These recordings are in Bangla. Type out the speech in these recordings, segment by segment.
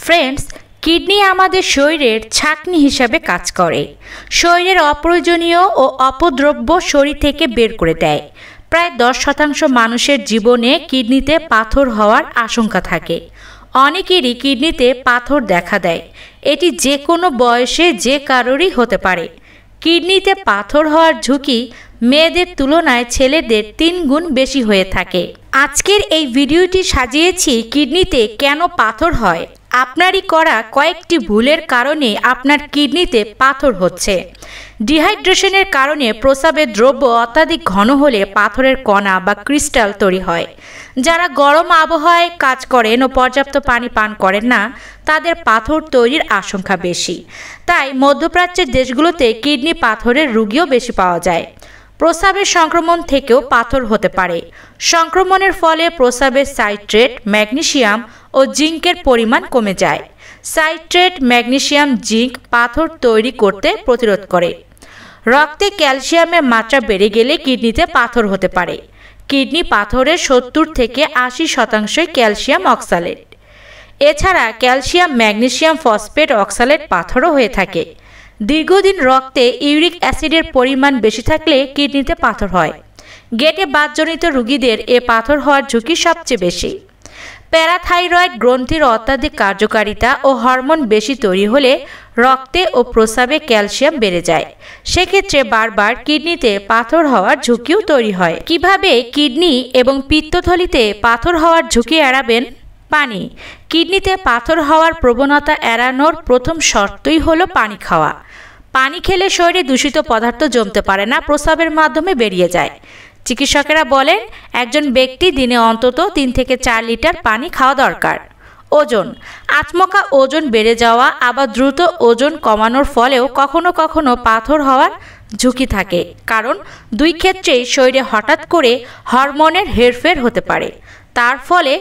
ফ্রেন্ডস, কিডনি আমাদের শরীরের ছাঁকনি হিসাবে কাজ করে। শরীরের অপ্রয়োজনীয় ও অপদ্রব্য শরীর থেকে বের করে দেয়। প্রায় 10% মানুষের জীবনে কিডনিতে পাথর হওয়ার আশঙ্কা থাকে। অনেকেরই কিডনিতে পাথর দেখা দেয়। এটি যে কোনো বয়সে যে কারোরই হতে পারে। কিডনিতে পাথর হওয়ার ঝুঁকি মেয়েদের তুলনায় ছেলেদের 3 গুণ বেশি হয়ে থাকে। আজকের এই ভিডিওটি সাজিয়েছি কিডনিতে কেন পাথর হয়। আপনারই করা কয়েকটি ভুলের কারণে আপনার কিডনিতে পাথর হচ্ছে। ডিহাইড্রেশনের কারণে প্রস্রাবের দ্রব্য অত্যাধিক ঘন হলে পাথরের কণা বা ক্রিস্টাল তৈরি হয়। যারা গরম আবহাওয়ায় কাজ করেন ও পর্যাপ্ত পানি পান করেন না, তাদের পাথর তৈরির আশঙ্কা বেশি। তাই মধ্যপ্রাচ্যের দেশগুলোতে কিডনি পাথরের রোগীও বেশি পাওয়া যায়। প্রস্রাবের সংক্রমণ থেকেও পাথর হতে পারে। সংক্রমণের ফলে প্রস্রাবের সাইট্রেট, ম্যাগনেসিয়াম ও জিঙ্কের পরিমাণ কমে যায়। সাইট্রেট, ম্যাগনেসিয়াম, জিঙ্ক পাথর তৈরি করতে প্রতিরোধ করে। রক্তে ক্যালসিয়ামের মাত্রা বেড়ে গেলে কিডনিতে পাথর হতে পারে। কিডনি পাথরের 70 থেকে 80% ক্যালসিয়াম অক্সালেট। এছাড়া ক্যালসিয়াম, ম্যাগনেসিয়াম, ফসফেট, অক্সালেট পাথরও হয়ে থাকে। দীর্ঘদিন রক্তে ইউরিক অ্যাসিডের পরিমাণ বেশি থাকলে কিডনিতে পাথর হয়। গেটে বাতজনিত রোগীদের এ পাথর হওয়ার ঝুঁকি সবচেয়ে বেশি। প্যারাথাইরয়েড গ্রন্থির অত্যাধিক কার্যকারিতা ও হরমোন বেশি তৈরি হলে রক্তে ও প্রস্রাবে ক্যালসিয়াম বেড়ে যায়। সেক্ষেত্রে বারবার কিডনিতে পাথর হওয়ার ঝুঁকিও তৈরি হয়। কিভাবে কিডনি এবং পিত্তথলিতে পাথর হওয়ার ঝুঁকি এড়াবেন? পানি। কিডনিতে পাথর হওয়ার প্রবণতা এড়ানোর প্রথম শর্তই হলো পানি খাওয়া। পানি খেলে শরীরে দূষিত পদার্থ জমতে পারে না, প্রস্রাবের মাধ্যমে বেরিয়ে যায়। চিকিৎসকেরা বলেন একজন ব্যক্তি দিনে অন্তত 3 থেকে 4 লিটার পানি খাওয়া দরকার। ওজন। আচমকা ওজন বেড়ে যাওয়া আবার দ্রুত ওজন কমানোর ফলেও কখনো কখনো পাথর হওয়ার ঝুঁকি থাকে, কারণ 2 ক্ষেত্রেই শরীরে হঠাৎ করে হরমোনের হেরফের হতে পারে। তার ফলে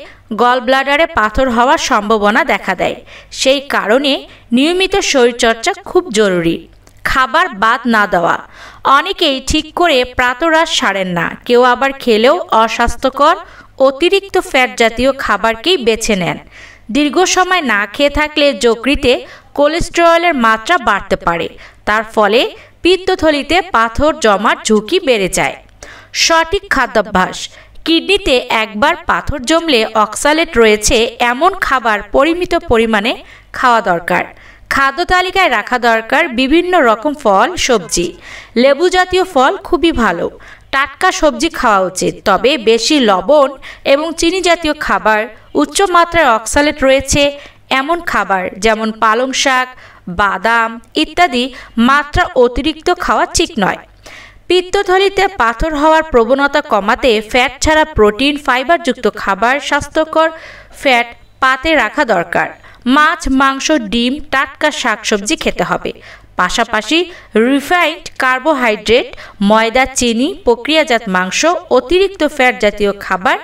গলব্লাডারে পাথর হওয়ার সম্ভাবনা দেখা দেয়। সেই কারণে নিয়মিত শরীরচর্চা খুব জরুরি। খাবার বাদ না দেওয়া। অনেকেই ঠিক করে প্রাতরাশ সারেন না, কেউ আবার খেলেও অস্বাস্থ্যকর অতিরিক্ত ফ্যাট জাতীয় খাবারকেই বেছে নেন। দীর্ঘ সময় না খেয়ে থাকলে যকৃতে কোলেস্টেরলের মাত্রা বাড়তে পারে। তার ফলে পিত্তথলিতে পাথর জমার ঝুঁকি বেড়ে যায়। সঠিক খাদ্যাভ্যাস। কিডনিতে একবার পাথর জমলে অক্সালেট রয়েছে এমন খাবার পরিমিত পরিমাণে খাওয়া দরকার। খাদ্য তালিকায় রাখা দরকার বিভিন্ন রকম ফল, সবজি। লেবু জাতীয় ফল খুবই ভালো। টাটকা সবজি খাওয়া উচিত, তবে বেশি লবণ এবং চিনি জাতীয় খাবার, উচ্চ মাত্রায় অক্সালেট রয়েছে এমন খাবার যেমন পালং শাক, বাদাম ইত্যাদি মাত্রা অতিরিক্ত খাওয়া ঠিক নয়। পিত্তথলিতে পাথর হওয়ার প্রবণতা কমাতে ফ্যাট ছাড়া প্রোটিন, ফাইবারযুক্ত খাবার, স্বাস্থ্যকর ফ্যাট পাতে রাখা দরকার। মাছ, মাংস, ডিম, টাটকা শাকসবজি খেতে হবে। পাশাপাশি রিফাইন্ড কার্বোহাইড্রেট, ময়দা, চিনি, প্রক্রিয়াজাত মাংস, অতিরিক্ত ফ্যাট জাতীয় খাবার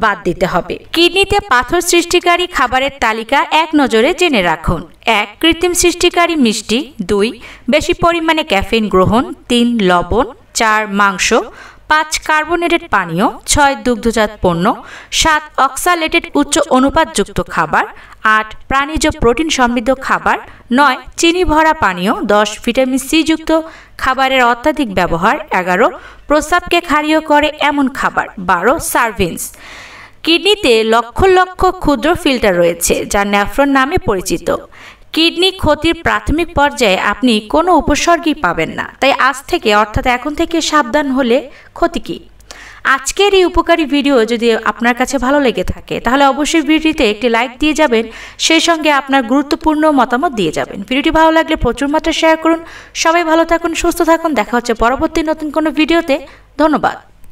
বাদ দিতে হবে। কিডনিতে পাথর সৃষ্টিকারী খাবারের তালিকা এক নজরে জেনে রাখুন। 1. কৃত্রিম সৃষ্টিকারী মিষ্টি। 2. বেশি পরিমাণে ক্যাফেইন গ্রহণ। 3. লবণ। 4. মাংস। 5. কার্বোনেটেড পানীয়। 6. দুগ্ধজাত পণ্য। 7. অক্সালেটেড উচ্চ অনুপাতযুক্ত খাবার। 8. প্রাণীজ প্রোটিন সমৃদ্ধ খাবার। 9. চিনি ভরা পানীয়। 10. ভিটামিন সি যুক্ত খাবারের অত্যাধিক ব্যবহার। 11. প্রস্রাবকে ক্ষারীয় করে এমন খাবার। 12. সার্ভিংস। কিডনিতে লক্ষ লক্ষ ক্ষুদ্র ফিল্টার রয়েছে যা নেফ্রন নামে পরিচিত। কিডনি ক্ষতির প্রাথমিক পর্যায়ে আপনি কোনো উপসর্গই পাবেন না, তাই আজ থেকে অর্থাৎ এখন থেকে সাবধান হলে ক্ষতি কী? আজকের এই উপকারী ভিডিও যদি আপনার কাছে ভালো লেগে থাকে তাহলে অবশ্যই ভিডিওটিতে একটি লাইক দিয়ে যাবেন, সেই সঙ্গে আপনার গুরুত্বপূর্ণ মতামত দিয়ে যাবেন। ভিডিওটি ভালো লাগলে প্রচুর মাত্রায় শেয়ার করুন। সবাই ভালো থাকুন, সুস্থ থাকুন। দেখা হচ্ছে পরবর্তী নতুন কোনো ভিডিওতে। ধন্যবাদ।